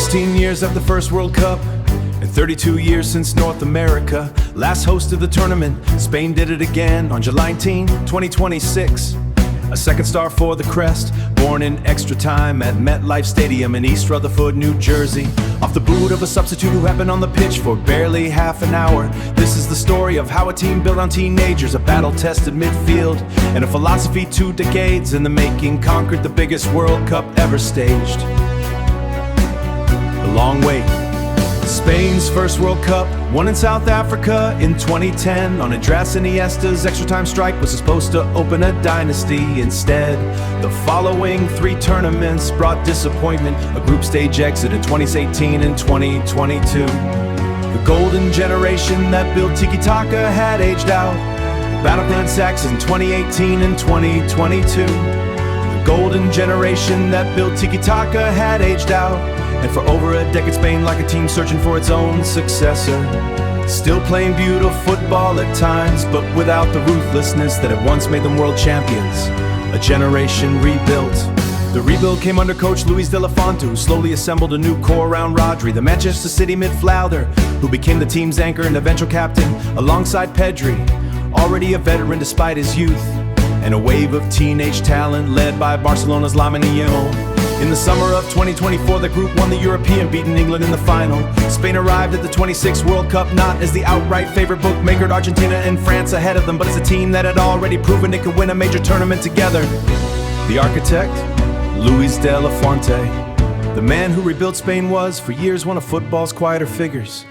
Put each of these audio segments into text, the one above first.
16 years of the first World Cup, and 32 years since North America last hosted the tournament. Spain did it again on July 19, 2026. A second star for the crest, born in extra time at MetLife Stadium in East Rutherford, New Jersey. Off the boot of a substitute who had been on the pitch for barely half an hour. This is the story of how a team built on teenagers, a battle-tested midfield, and a philosophy 2 decades in the making conquered the biggest World Cup ever staged. A long wait. Spain's first World Cup, won in South Africa in 2010 on Andrés Iniesta's extra time strike, was supposed to open a dynasty. Instead, the following 3 tournaments brought disappointment, a group stage exit in 2018 and 2022. The golden generation that built tiki-taka had aged out. Battle plan sacks in 2018 and 2022. The golden generation that built tiki-taka had aged out. And for over a decade, Spain like a team searching for its own successor. Still playing beautiful football at times, but without the ruthlessness that had once made them world champions. A generation rebuilt. The rebuild came under coach Luis de la Fuente, who slowly assembled a new core around Rodri, the Manchester City midfielder, who became the team's anchor and eventual captain, alongside Pedri, already a veteran despite his youth, and a wave of teenage talent led by Barcelona's Lamine Yamal. In the summer of 2024, the group won the European, beating England in the final. Spain arrived at the 26th World Cup not as the outright favorite, bookmakered Argentina and France ahead of them, but as a team that had already proven it could win a major tournament together. The architect, Luis de la Fuente. The man who rebuilt Spain was, for years, one of football's quieter figures.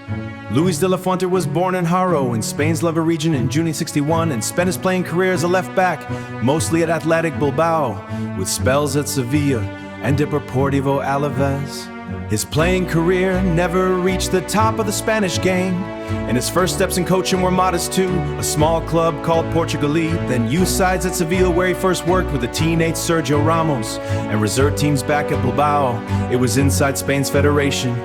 Luis de la Fuente was born in Haro in Spain's Leva region in June 1961 and spent his playing career as a left back, mostly at Athletic Bilbao, with spells at Sevilla and Deportivo Alaves. His playing career never reached the top of the Spanish game, and his first steps in coaching were modest too. A small club called Portugal, then youth sides at Sevilla, where he first worked with the teenage Sergio Ramos, and reserve teams back at Bilbao. It was inside Spain's federation.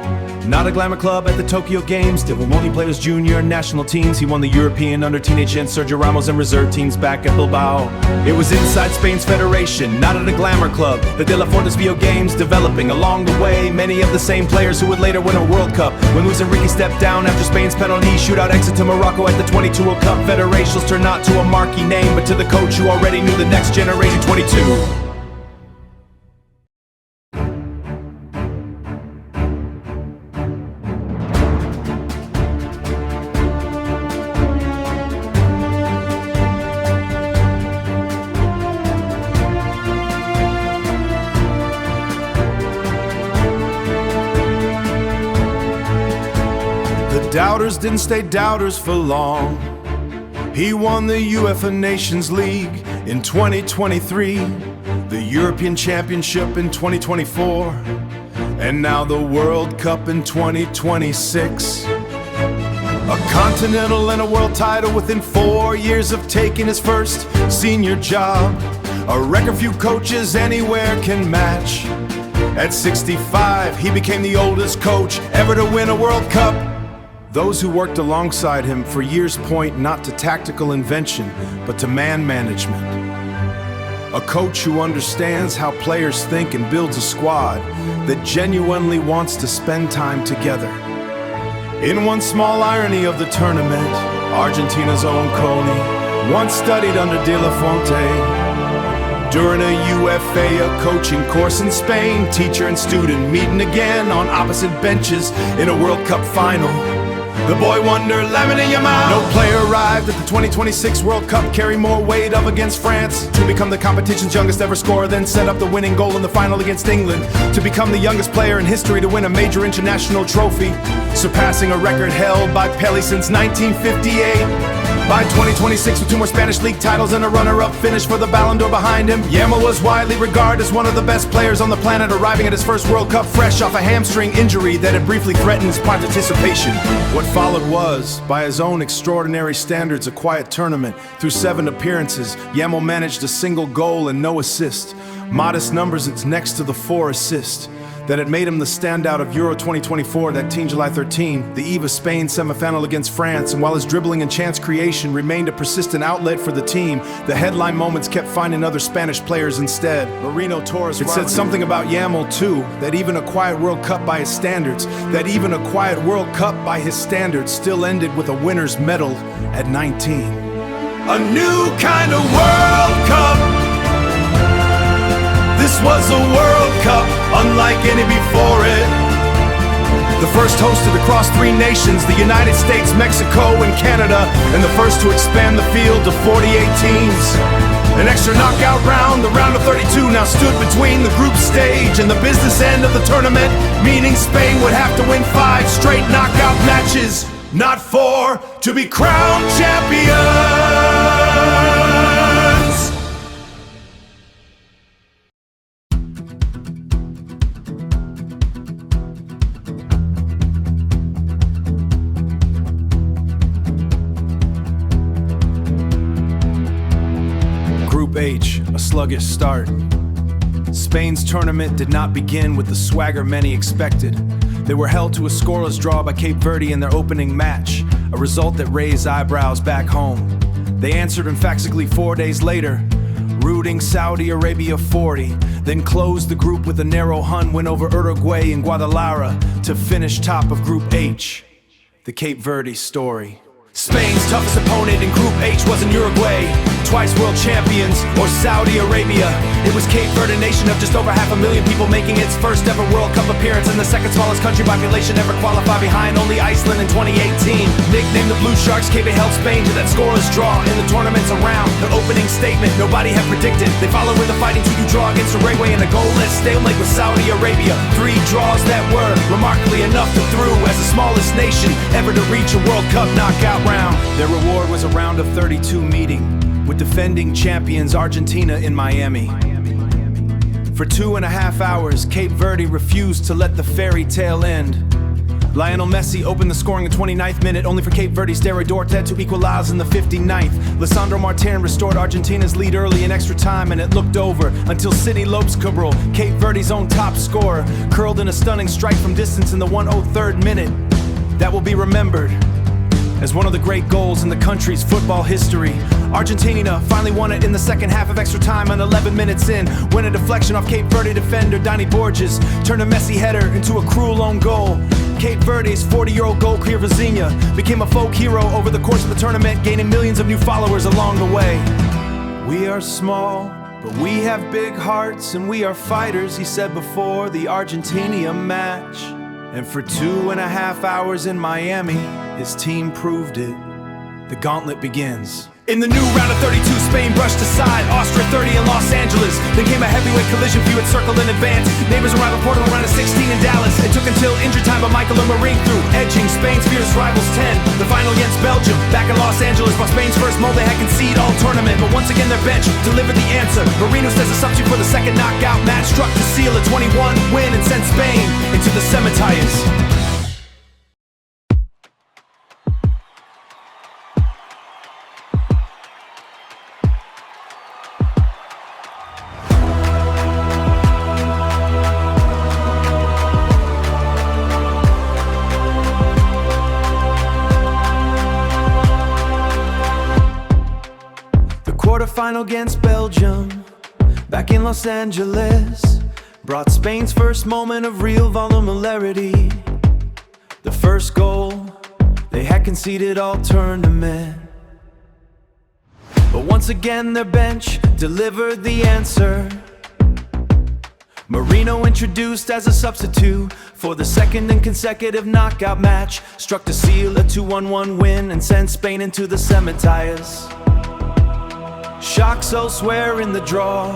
Not a glamour club at the Tokyo Games, did only play his junior and national teams. He won the European under teenage and Sergio Ramos and reserve teams back at Bilbao. It was inside Spain's federation, not at a glamour club. The De La Fuente's Vio Games developing along the way. Many of the same players who would later win a World Cup. When Luis Enrique stepped down after Spain's penalty shootout exit to Morocco at the 22 World Cup, federations turned not to a marquee name, but to the coach who already knew the next generation 22. Doubters didn't stay doubters for long. He won the UEFA Nations League in 2023, the European Championship in 2024, and now the World Cup in 2026. A continental and a world title within 4 years of taking his first senior job. A record few coaches anywhere can match. At 65, he became the oldest coach ever to win a World Cup. Those who worked alongside him for years point not to tactical invention, but to man management. A coach who understands how players think and builds a squad that genuinely wants to spend time together. In one small irony of the tournament, Argentina's own Coley once studied under De La Fuente. During a UFA coaching course in Spain, teacher and student meeting again on opposite benches in a World Cup final. The boy wonder, Lamine Yamal. No player arrived at the 2026 World Cup carrying more weight up against France to become the competition's youngest ever scorer, then set up the winning goal in the final against England to become the youngest player in history to win a major international trophy, surpassing a record held by Pelé since 1958. By 2026, with 2 more Spanish league titles and a runner-up finish for the Ballon d'Or behind him, Yamal was widely regarded as one of the best players on the planet, arriving at his first World Cup fresh off a hamstring injury that had briefly threatened his participation. What followed was, by his own extraordinary standards, a quiet tournament. Through 7 appearances, Yamal managed a single goal and no assist. Modest numbers, it's next to the 4 assists. that had made him the standout of Euro 2024, that team July 13, the eve of Spain's semifinal against France. And while his dribbling and chance creation remained a persistent outlet for the team, the headline moments kept finding other Spanish players instead. Marino Torres. It said something about Yamal too, that even a quiet World Cup by his standards, still ended with a winner's medal at 19. A new kind of World Cup. This was a World Cup unlike any before it. The first hosted across 3 nations, the United States, Mexico, and Canada, and the first to expand the field to 48 teams. An extra knockout round, the round of 32, now stood between the group stage and the business end of the tournament, meaning Spain would have to win 5 straight knockout matches, not 4, to be crowned champions. Group H, a sluggish start. Spain's tournament did not begin with the swagger many expected. They were held to a scoreless draw by Cape Verde in their opening match, a result that raised eyebrows back home. They answered emphatically 4 days later, rooting Saudi Arabia 40, then closed the group with a narrow Hun win over Uruguay and Guadalajara to finish top of Group H, the Cape Verde story. Spain's toughest opponent in Group H wasn't Uruguay, twice world champions, or Saudi Arabia. It was Cape Verde, nation of just over 500,000 people, making its first ever World Cup appearance and the second smallest country population ever qualified, behind only Iceland in 2018. Nicknamed the Blue Sharks, Cape held Spain to that scoreless draw in the tournaments around. The opening statement nobody had predicted. They followed with a fighting 2-2 draw against Uruguay and a goalless stalemate with Saudi Arabia. 3 draws that were remarkably enough to through as the smallest nation ever to reach a World Cup knockout round. Their reward was a round of 32 meeting with defending champions Argentina in Miami. For 2.5 hours, Cape Verde refused to let the fairy tale end. Lionel Messi opened the scoring in the 29th minute, only for Cape Verde's Derry Dortet to equalize in the 59th. Lisandro Martin restored Argentina's lead early in extra time, and it looked over until City Lopes Cabral, Cape Verde's own top scorer, curled in a stunning strike from distance in the 103rd minute. That will be remembered as one of the great goals in the country's football history. Argentina finally won it in the second half of extra time and 11 minutes in, when a deflection off Cape Verde defender Donny Borges turned a Messi header into a cruel own goal. Cape Verde's 40-year-old goal Clear Vizinha became a folk hero over the course of the tournament, gaining millions of new followers along the way. We are small, but we have big hearts and we are fighters, he said before the Argentina match. And for 2.5 hours in Miami, his team proved it. The gauntlet begins. In the new round of 32, Spain brushed aside Austria 30 in Los Angeles. Then came a heavyweight collision, few had circled in advance. Neighbors arrived in Portugal around 16 in Dallas. It took until injury time, but Michael and Marie through, edging Spain's fierce rivals 10. The final against Belgium, back in Los Angeles, while Spain's first mold they had conceded all tournament. But once again their bench delivered the answer. Marino says a substitute for the second knockout match, struck to seal a 21 win and sent Spain into the semifinals. Quarterfinal against Belgium, back in Los Angeles, brought Spain's first moment of real vulnerability. The first goal they had conceded all tournament. But once again their bench delivered the answer. Marino introduced as a substitute for the second and consecutive knockout match, struck to seal a 2-1 win and sent Spain into the semifinals. Shocks elsewhere in the draw,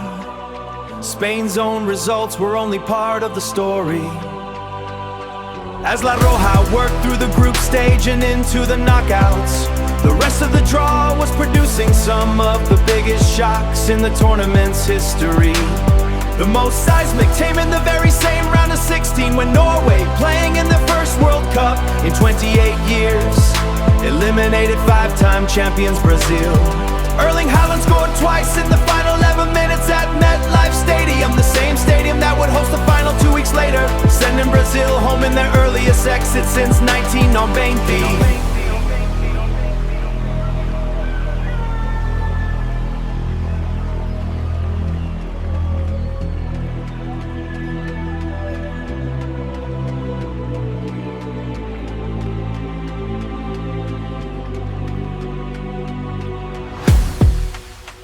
Spain's own results were only part of the story. As La Roja worked through the group stage and into the knockouts, the rest of the draw was producing some of the biggest shocks in the tournament's history. The most seismic came in the very same round of 16, when Norway, playing in their first World Cup in 28 years, eliminated 5-time champions Brazil. Erling Haaland scored twice in the final 11 minutes at MetLife. MetLife Stadium, the same stadium that would host the final 2 weeks later, sending Brazil home in their earliest exit since 1990.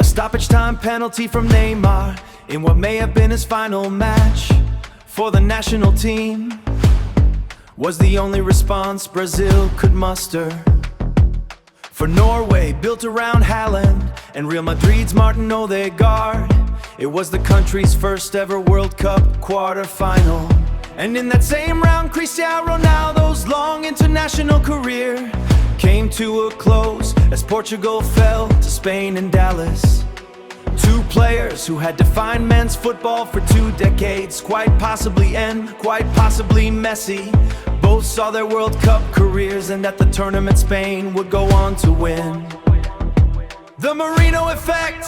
Stoppage time penalty from Neymar in what may have been his final match for the national team was the only response Brazil could muster. For Norway, built around Haaland, and Real Madrid's Martin Odegaard, it was the country's first ever World Cup quarter-final. And in that same round, Cristiano Ronaldo's long international career came to a close as Portugal fell to Spain in Dallas. Two players who had defined men's football for 2 decades, quite possibly Messi. Both saw their World Cup careers, and at the tournament Spain would go on to win. The Marino effect.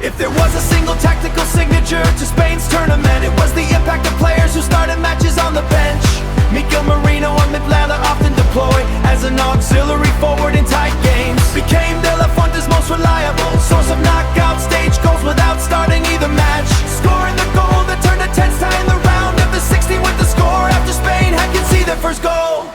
If there was a single tactical signature to Spain's tournament, it was the impact of players who started matches on the bench. Mikel Merino and Midlanda often deploy as an auxiliary forward in tight games. Became De La Fuente's most reliable source of knockout stage goals without starting either match. Scoring the goal that turned a tense tie in the round of the 60 with the score after Spain had conceded their first goal.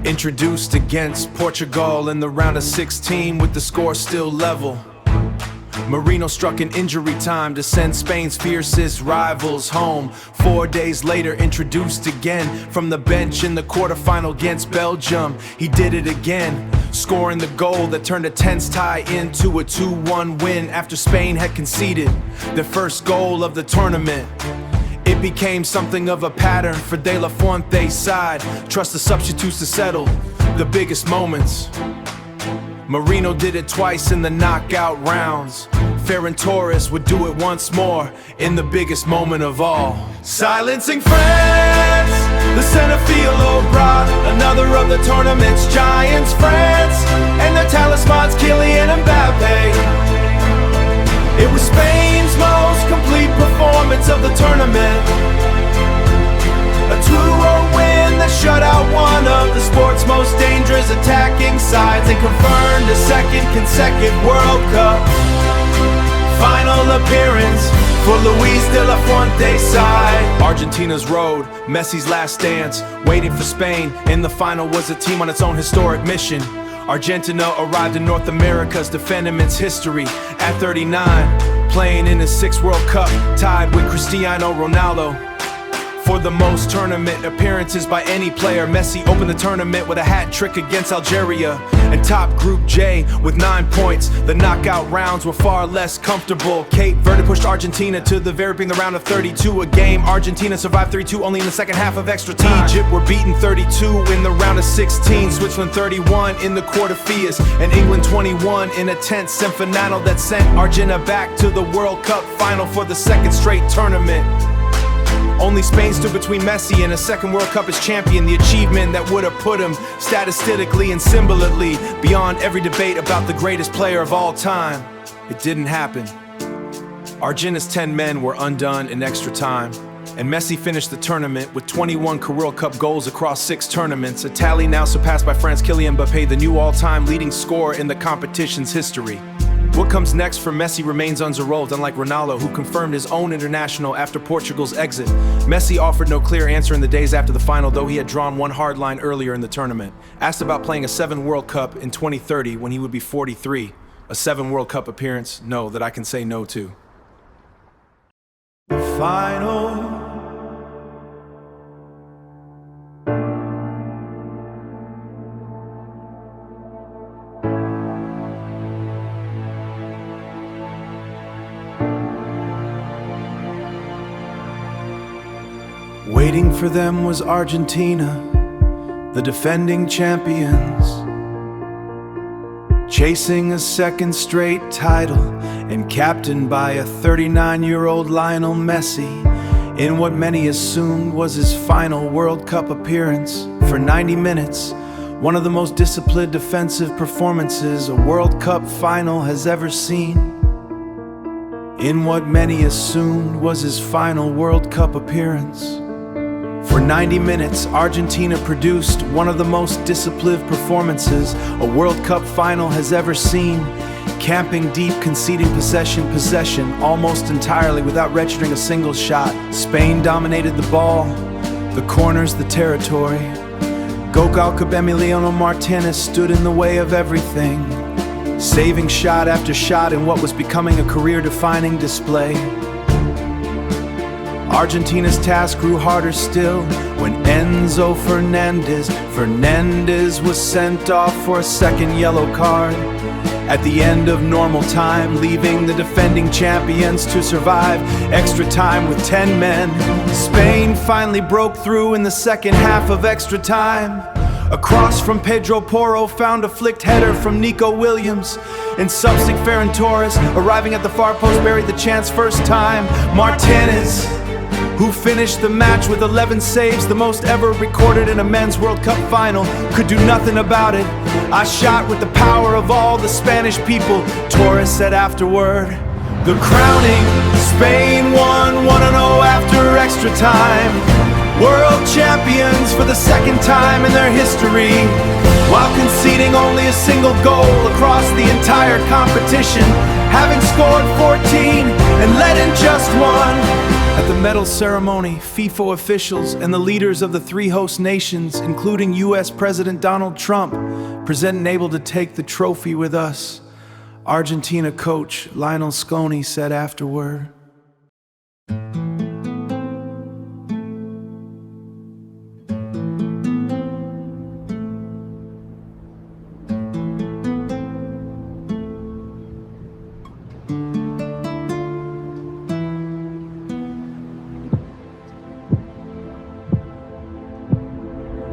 Introduced against Portugal in the round of 16 with the score still level. Marino struck in injury time to send Spain's fiercest rivals home. 4 days later, introduced again from the bench in the quarterfinal against Belgium. He did it again, scoring the goal that turned a tense tie into a 2-1 win after Spain had conceded their first goal of the tournament. It became something of a pattern for De La Fuente's side. Trust the substitutes to settle the biggest moments. Marino did it twice in the knockout rounds. Ferran Torres would do it once more in the biggest moment of all. Silencing France, the center field brought another of the tournament's giants, France, and their talismans Kylian Mbappe. It was Spain's most complete performance of the tournament. A 2-0 win that shut out one of the sport's most dangerous attacking sides and confirmed a second consecutive World Cup final appearance for Luis De La Fuente's side. Argentina's road, Messi's last dance, waiting for Spain in the final was a team on its own historic mission. Argentina arrived in North America's defendant's history at 39, playing in his 6th World Cup, tied with Cristiano Ronaldo for the most tournament appearances by any player. Messi opened the tournament with a hat trick against Algeria and topped Group J with 9 points. The knockout rounds were far less comfortable. Cape Verde pushed Argentina to the very being the round of 32 a game. Argentina survived 3-2 only in the second half of extra time. Egypt were beaten 32 in the round of 16. Switzerland 31 in the quarterfinals, and England 21 in a tense semifinal that sent Argentina back to the World Cup final for the 2nd straight tournament. Only Spain stood between Messi and a 2nd World Cup as champion, the achievement that would have put him statistically and symbolically beyond every debate about the greatest player of all time. It didn't happen. Argentina's 10 men were undone in extra time, and Messi finished the tournament with 21 World Cup goals across 6 tournaments, a tally now surpassed by France's Kylian Mbappe, the new all-time leading scorer in the competition's history. What comes next for Messi remains unresolved, unlike Ronaldo, who confirmed his own international after Portugal's exit. Messi offered no clear answer in the days after the final, though he had drawn one hard line earlier in the tournament. Asked about playing a 7 World Cup in 2030 when he would be 43, a 7 World Cup appearance, no, that I can say no to. The final. Waiting for them was Argentina, the defending champions. chasing a second straight title and captained by a 39-year-old Lionel Messi in what many assumed was his final World Cup appearance. For 90 minutes, one of the most disciplined defensive performances a World Cup final has ever seen. In what many assumed was his final World Cup appearance. For 90 minutes, Argentina produced one of the most disciplined performances a World Cup final has ever seen, camping deep, conceding possession almost entirely without registering a single shot. Spain dominated the ball, the corners, the territory. Gokal Emiliano Martinez stood in the way of everything, saving shot after shot in what was becoming a career-defining display. Argentina's task grew harder still when Enzo Fernandez was sent off for a second yellow card at the end of normal time, leaving the defending champions to survive extra time with 10 men. Spain finally broke through in the second half of extra time. A cross from Pedro Porro found a flicked header from Nico Williams, and substitute Ferran Torres, arriving at the far post, buried the chance first time. Martinez, who finished the match with 11 saves, the most ever recorded in a men's World Cup final, could do nothing about it. I shot with the power of all the Spanish people, Torres said afterward. The crowning, Spain won 1-0 after extra time. World champions for the second time in their history, while conceding only a single goal across the entire competition, having scored 14 and let in just one. At the medal ceremony, FIFA officials and the leaders of the three host nations, including US President Donald Trump, present able to take the trophy with us. Argentina coach Lionel Messi said afterward.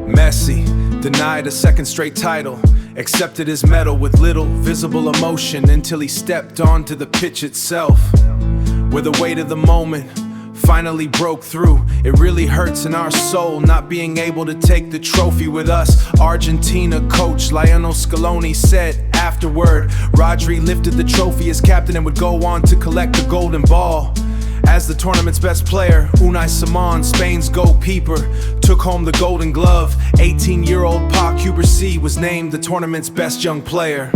Messi denied a second straight title, accepted his medal with little visible emotion until he stepped onto the pitch itself, where the weight of the moment finally broke through. It really hurts in our soul not being able to take the trophy with us. Argentina coach Lionel Messi said afterward, Rodri lifted the trophy as captain and would go on to collect the golden ball. As the tournament's best player, Unai Simon, Spain's goalkeeper, took home the golden glove. 18-year-old Cubarsí was named the tournament's best young player.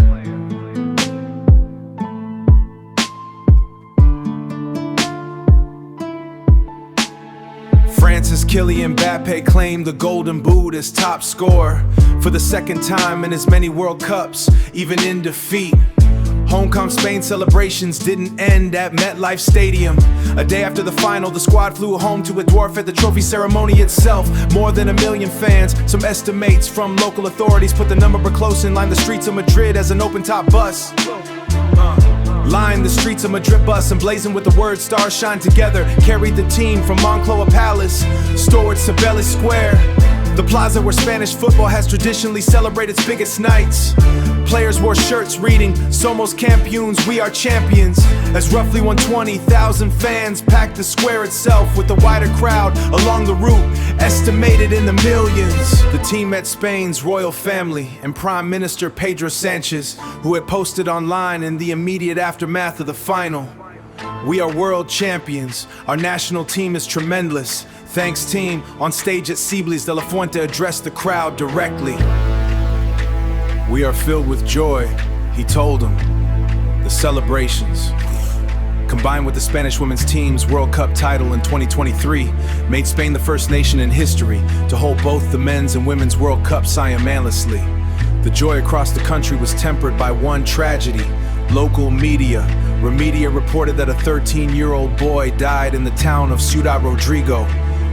France's Kylian Mbappe claimed the golden boot as top scorer for the second time in as many World Cups, even in defeat. Homecoming Spain celebrations didn't end at MetLife Stadium. A day after the final, the squad flew home to a dwarf at the trophy ceremony itself. More than 1 million fans, some estimates from local authorities put the number close and lined the streets of Madrid as an open-top bus. Lined the streets of Madrid bus, emblazoned with the word "Stars Shine Together," carried the team from Moncloa Palace, towards Cibeles Square, the plaza where Spanish football has traditionally celebrated its biggest nights. Players wore shirts reading "Somos Campeones, we are champions," as roughly 120,000 fans packed the square itself, with the wider crowd along the route estimated in the millions. The team met Spain's royal family and Prime Minister Pedro Sanchez, who had posted online in the immediate aftermath of the final, "We are world champions. Our national team is tremendous. Thanks team." On stage at Cibeles de la Fuente addressed the crowd directly. "We are filled with joy," he told them. The celebrations, combined with the Spanish women's team's World Cup title in 2023, made Spain the first nation in history to hold both the men's and women's World Cup simultaneously. The joy across the country was tempered by one tragedy. Local media reported that a 13-year-old boy died in the town of Ciudad Rodrigo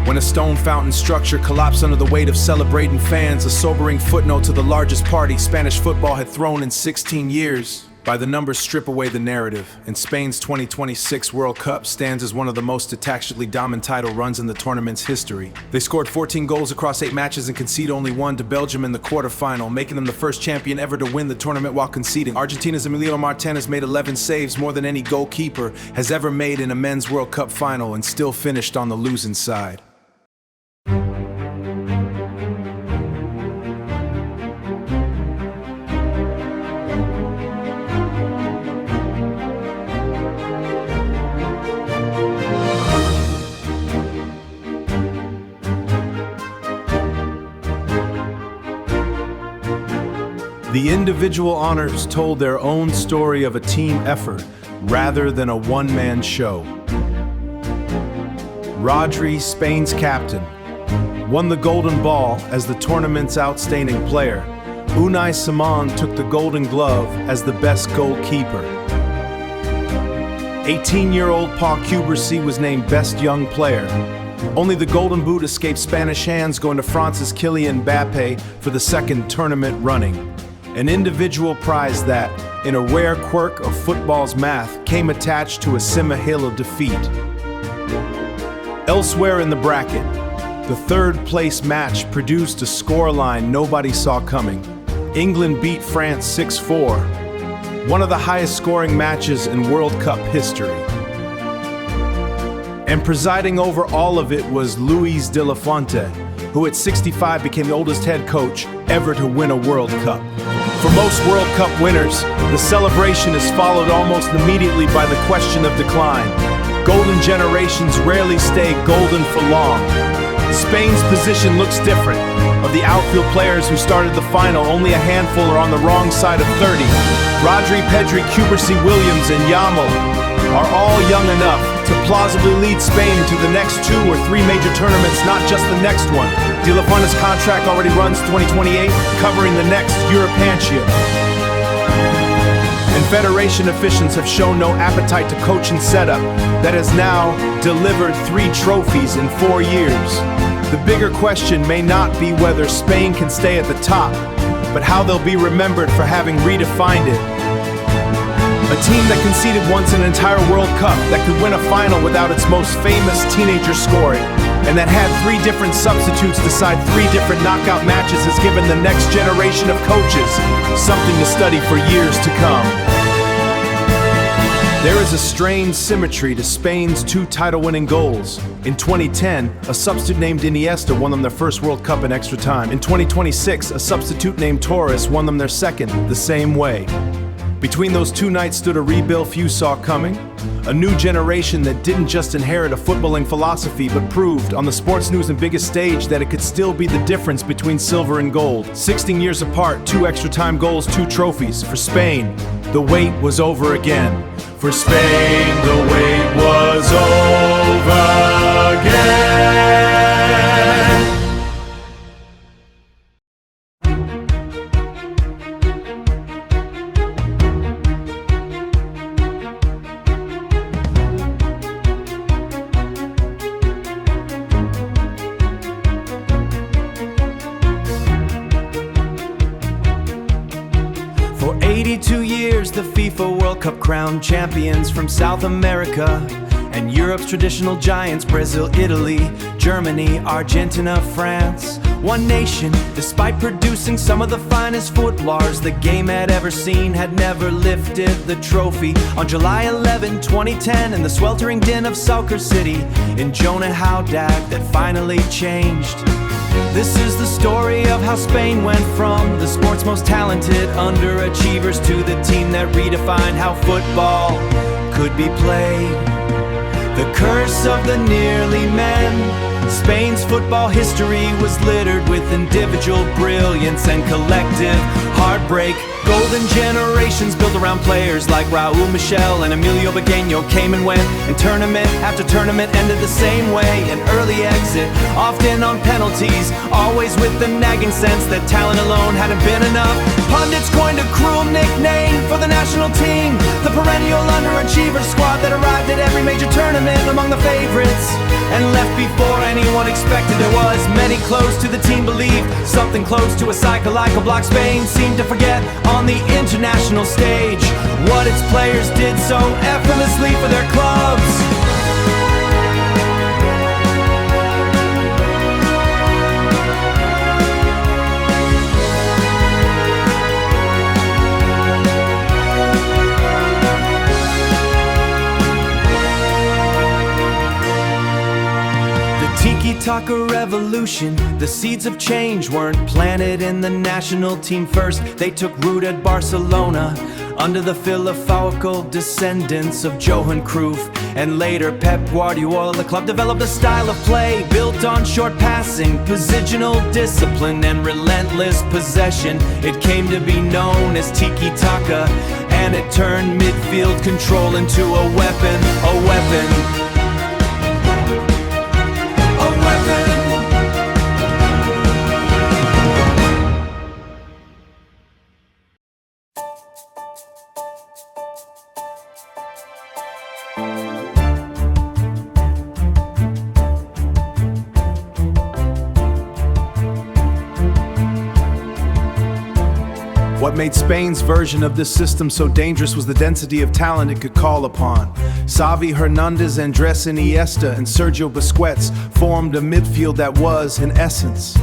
when a stone fountain structure collapsed under the weight of celebrating fans, a sobering footnote to the largest party Spanish football had thrown in 16 years. By the numbers strip away the narrative, and Spain's 2026 World Cup stands as one of the most attackedly dominant title runs in the tournament's history. They scored 14 goals across 8 matches and conceded only 1 to Belgium in the quarterfinal, making them the first champion ever to win the tournament while conceding. Argentina's Emiliano Martinez made 11 saves, more than any goalkeeper has ever made in a men's World Cup final, and still finished on the losing side. The individual honors told their own story of a team effort rather than a one-man show. Rodri, Spain's captain, won the Golden Ball as the tournament's outstanding player. Unai Simon took the Golden Glove as the best goalkeeper. 18-year-old Cubarsí was named Best Young Player. Only the Golden Boot escaped Spanish hands, going to France's Kylian Mbappé for the second tournament running. An individual prize that, in a rare quirk of football's math, came attached to a semi-hill of defeat. Elsewhere in the bracket, the third-place match produced a scoreline nobody saw coming. England beat France 6-4, one of the highest-scoring matches in World Cup history. And presiding over all of it was Luis de la Fuente, who at 65 became the oldest head coach ever to win a World Cup. For most World Cup winners, the celebration is followed almost immediately by the question of decline. Golden generations rarely stay golden for long. Spain's position looks different. Of the outfield players who started the final, only a handful are on the wrong side of 30. Rodri, Pedri, Cubarsí, Williams, and Yamal are all young enough to plausibly lead Spain to the next 2 or 3 major tournaments, not just the next one. De La Fuente's contract already runs 2028, covering the next Europantia. And Federation officials have shown no appetite to coach and setup that has now delivered 3 trophies in 4 years. The bigger question may not be whether Spain can stay at the top, but how they'll be remembered for having redefined it. A team that conceded once in an entire World Cup, that could win a final without its most famous teenager scoring, and that had 3 different substitutes decide 3 different knockout matches, has given the next generation of coaches something to study for years to come. There is a strange symmetry to Spain's 2 title-winning goals. In 2010, a substitute named Iniesta won them their first World Cup in extra time. In 2026, a substitute named Torres won them their second, the same way. Between those 2 nights stood a rebuild few saw coming, a new generation that didn't just inherit a footballing philosophy, but proved on the sports news and biggest stage that it could still be the difference between silver and gold. 16 years apart, 2 extra time goals, 2 trophies. For Spain, the wait was over again. For Spain, the wait was over again. For 82 years, the FIFA World Cup crowned champions from South America and Europe's traditional giants, Brazil, Italy, Germany, Argentina, France. One nation, despite producing some of the finest footballers the game had ever seen, had never lifted the trophy. On July 11, 2010, in the sweltering din of Soccer City in Jonah-Houdag, that finally changed. This is the story of how Spain went from the sport's most talented underachievers to the team that redefined how football could be played. The curse of the nearly men. Spain's football history was littered with individual brilliance and collective heartbreak. Golden generations built around players like Raul Michel and Emilio Bugueño came and went, and tournament after tournament ended the same way. An early exit, often on penalties, always with the nagging sense that talent alone hadn't been enough. Pundits coined a cruel nickname for the national team, the perennial underachiever squad that arrived at every major tournament among the favorites and left before anyone expected. There was many close to the team believed something close to a psychological block. Spain seemed to forget on the international stage what its players did so effortlessly for their clubs. Tiki-taka revolution, the seeds of change weren't planted in the national team first. They took root at Barcelona under the philosophical descendants of Johan Cruyff and later Pep Guardiola. The club developed a style of play built on short passing, positional discipline and relentless possession. It came to be known as tiki-taka, and it turned midfield control into a weapon, a weapon. What made Spain's version of this system so dangerous was the density of talent it could call upon. Xavi, Hernandez, Andres Iniesta, and Sergio Busquets formed a midfield that was, in essence,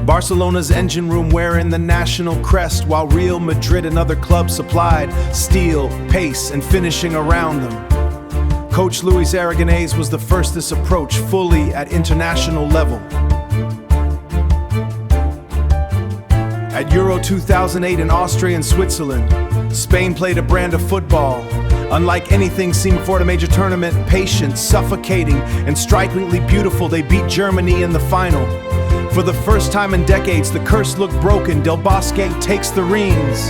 Barcelona's engine room wearing the national crest, while Real Madrid and other clubs supplied steel, pace, and finishing around them. Coach Luis Aragonés was the first this approach fully at international level. At Euro 2008 in Austria and Switzerland, Spain played a brand of football unlike anything seen before at a major tournament. Patient, suffocating, and strikingly beautiful, they beat Germany in the final. For the first time in decades, the curse looked broken. Del Bosque takes the reins.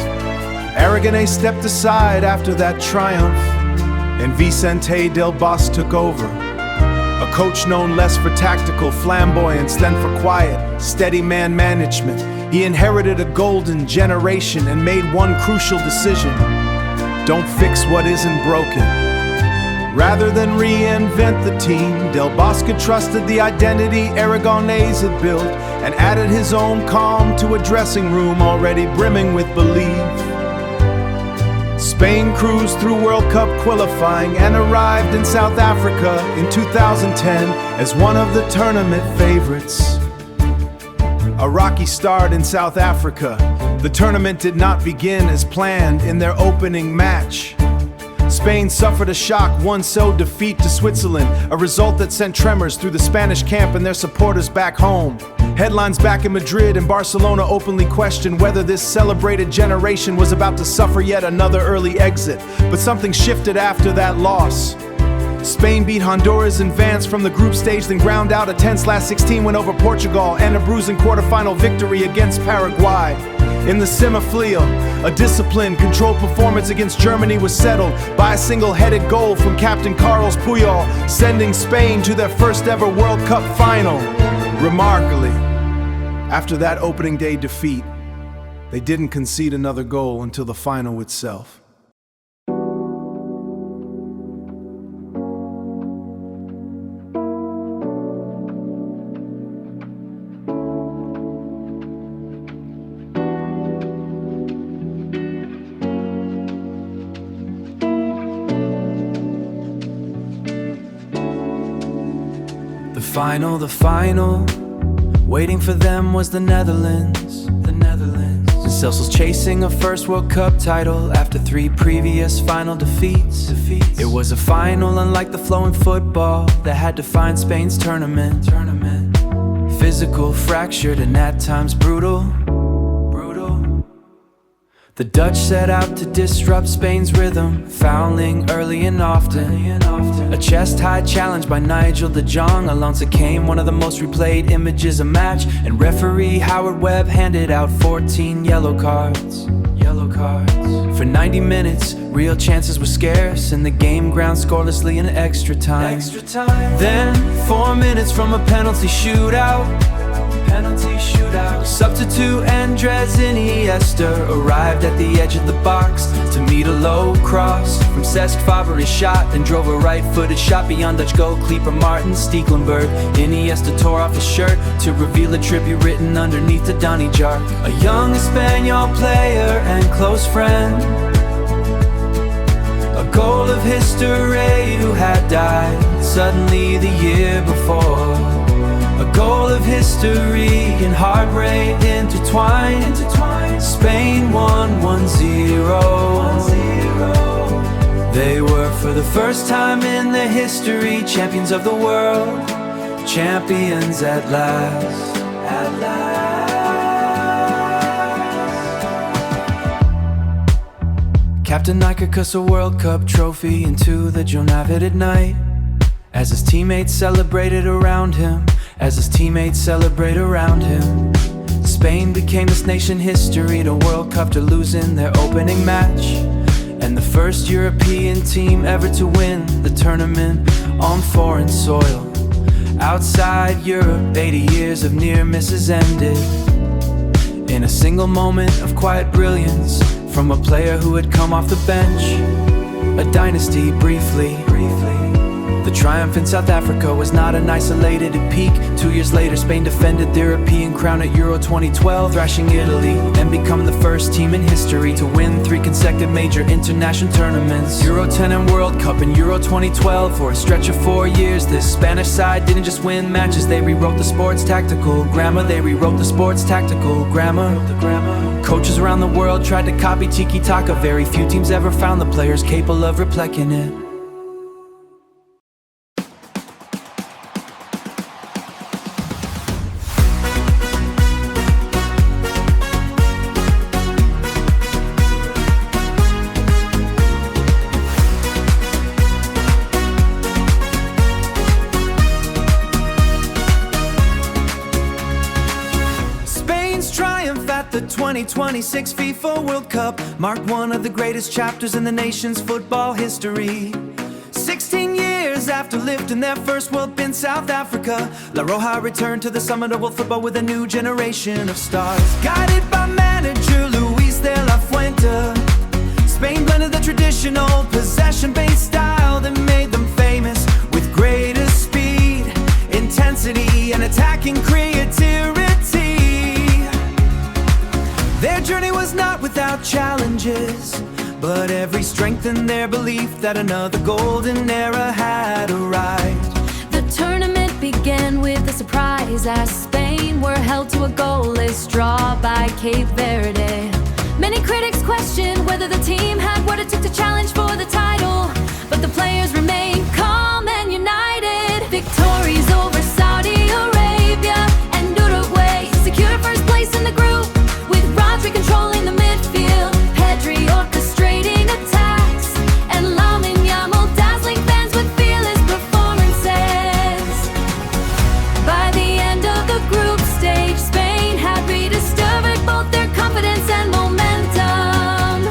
Aragonés stepped aside after that triumph, and Vicente Del Bosque took over. A coach known less for tactical flamboyance than for quiet, steady man management. He inherited a golden generation and made one crucial decision: don't fix what isn't broken. Rather than reinvent the team, Del Bosque trusted the identity Aragonés had built and added his own calm to a dressing room already brimming with belief. Spain cruised through World Cup qualifying and arrived in South Africa in 2010 as one of the tournament favorites. A rocky start in South Africa. The tournament did not begin as planned in their opening match. Spain suffered a shock 1-0 defeat to Switzerland, a result that sent tremors through the Spanish camp and their supporters back home. Headlines back in Madrid and Barcelona openly questioned whether this celebrated generation was about to suffer yet another early exit. But something shifted after that loss. Spain beat Honduras and advanced from the group stage, then ground out a tense last 16 win over Portugal and a bruising quarterfinal victory against Paraguay. In the semifinal, a disciplined, controlled performance against Germany was settled by a single-headed goal from captain Carlos Puyol, sending Spain to their first ever World Cup final. Remarkably, after that opening day defeat, they didn't concede another goal until the final itself. The final, waiting for them was the Netherlands. And Celsius chasing a first World Cup title after 3 previous final defeats. It was a final unlike the flow in football that had defined Spain's tournament. Physical, fractured, and at times brutal. The Dutch set out to disrupt Spain's rhythm, fouling early and often. A chest-high challenge by Nigel de Jong Alonso came one of the most replayed images a match, and referee Howard Webb handed out 14 yellow cards. For 90 minutes, real chances were scarce, and the game ground scorelessly in extra time. Then, 4 minutes from a penalty shootout, penalty shootout. Substitute Andres Iniesta arrived at the edge of the box to meet a low cross from Cesc Fabregas shot and drove a right-footed shot beyond Dutch goalkeeper Martin Stekelenburg. Iniesta tore off his shirt to reveal a tribute written underneath to Donny Jark, a young Espanol player and close friend, a goal of history who had died suddenly the year before. A goal of history and heartbreak intertwined. Spain won 1-0. They were for the first time in their history champions of the world, champions at last. At last. Captain Nike cussed a World Cup trophy into the Jonavid at night, as his teammates celebrated around him. As his teammates celebrate around him, Spain became this nation history to World Cup after losing their opening match, and the first European team ever to win the tournament on foreign soil. Outside Europe, 80 years of near misses ended in a single moment of quiet brilliance from a player who had come off the bench. A dynasty briefly. The triumph in South Africa was not an isolated peak. 2 years later, Spain defended the European crown at Euro 2012, thrashing Italy, and become the first team in history to win 3 consecutive major international tournaments. Euro 10 and World Cup in Euro 2012. For a stretch of 4 years, this Spanish side didn't just win matches, they rewrote the sport's tactical grammar. They rewrote the sport's tactical grammar. Coaches around the world tried to copy tiki-taka. Very few teams ever found the players capable of replicating it. The 2026 FIFA World Cup marked one of the greatest chapters in the nation's football history. 16 years after lifting their first World Cup in South Africa, La Roja returned to the summit of world football with a new generation of stars. Guided by manager Luis de la Fuente, Spain blended the traditional possession-based style that made them famous with greater speed, intensity, and attacking creativity. Their journey was not without challenges, but every strengthened their belief that another golden era had arrived. The tournament began with a surprise as Spain were held to a goalless draw by Cape Verde. Many critics questioned whether the team had what it took to challenge for the title, but the players remained calm and united. Victories over Saudi Arabia and Uruguay secured first place in the group, with Rodri controlling the midfield, Pedri orchestrating attacks, and Lamine Yamal dazzling fans with fearless performances. By the end of the group stage, Spain had rediscovered both their confidence and momentum.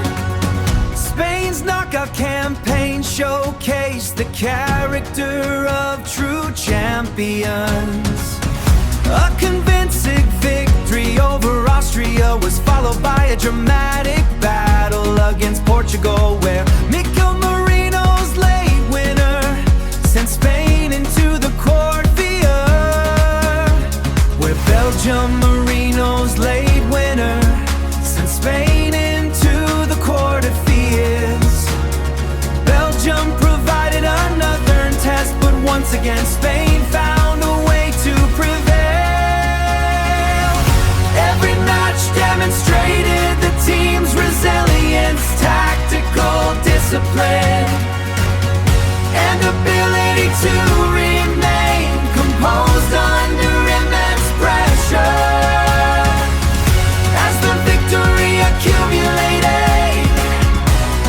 Spain's knockout campaign showcased the character of true champions. A convincing victory over Austria was followed by a dramatic battle against Portugal, where Nico Williams' late winner sent Spain into the quarterfinals. Where Belgium Marino's late winner sent Spain into the quarterfinals. Belgium provided another test, but once again Spain found a way to prevail. Every match demonstrated the team's resilience, tactical discipline, and ability to remain composed under immense pressure. As the victory accumulated,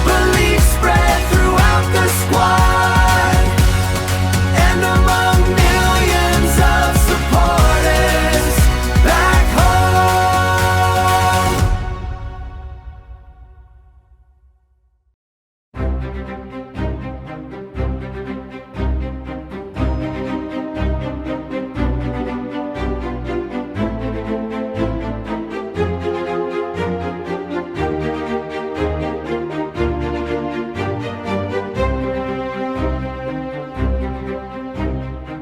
belief spread throughout the squad and among millions of supporters back home.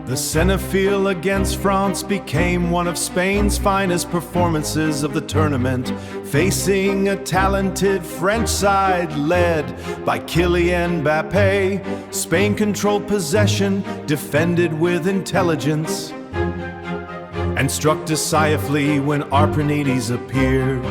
The semifinal against France became one of Spain's finest performances of the tournament, facing a talented French side led by Kylian Mbappé. Spain controlled possession, defended with intelligence, and struck decisively when Arpanides appeared.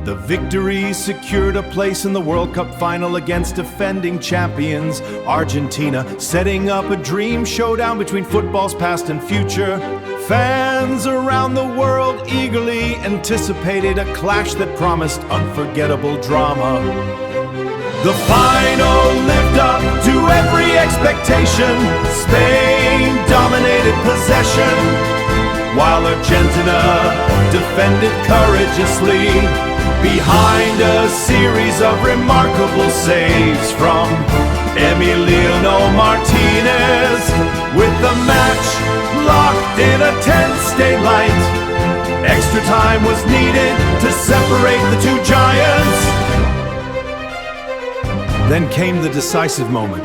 The victories secured a place in the World Cup final against defending champions Argentina, setting up a dream showdown between football's past and future. Fans around the world eagerly anticipated a clash that promised unforgettable drama. The final lived up to every expectation. Spain dominated possession, while Argentina defended courageously. Behind a series of remarkable saves from Emiliano Martinez, with the match locked in a tense daylight, extra time was needed to separate the two giants. Then came the decisive moment.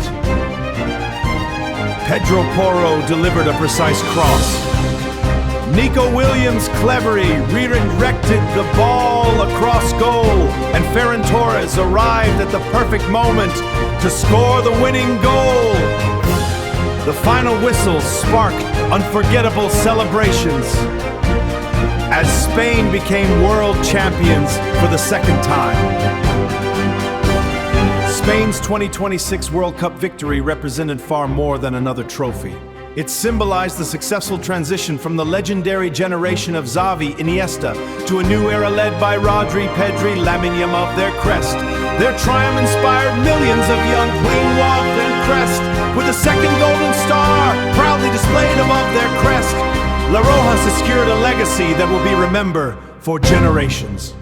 Pedro Porro delivered a precise cross. Nico Williams cleverly redirected the ball across goal, and Ferran Torres arrived at the perfect moment to score the winning goal. The final whistle sparked unforgettable celebrations as Spain became world champions for the second time. Spain's 2026 World Cup victory represented far more than another trophy. It symbolized the successful transition from the legendary generation of Xavi, Iniesta, to a new era led by Rodri, Pedri, Lamine Yamal, their crest. Their triumph inspired millions of young queen loved and crest, with a second golden star proudly displayed above their crest. La Roja secured a legacy that will be remembered for generations.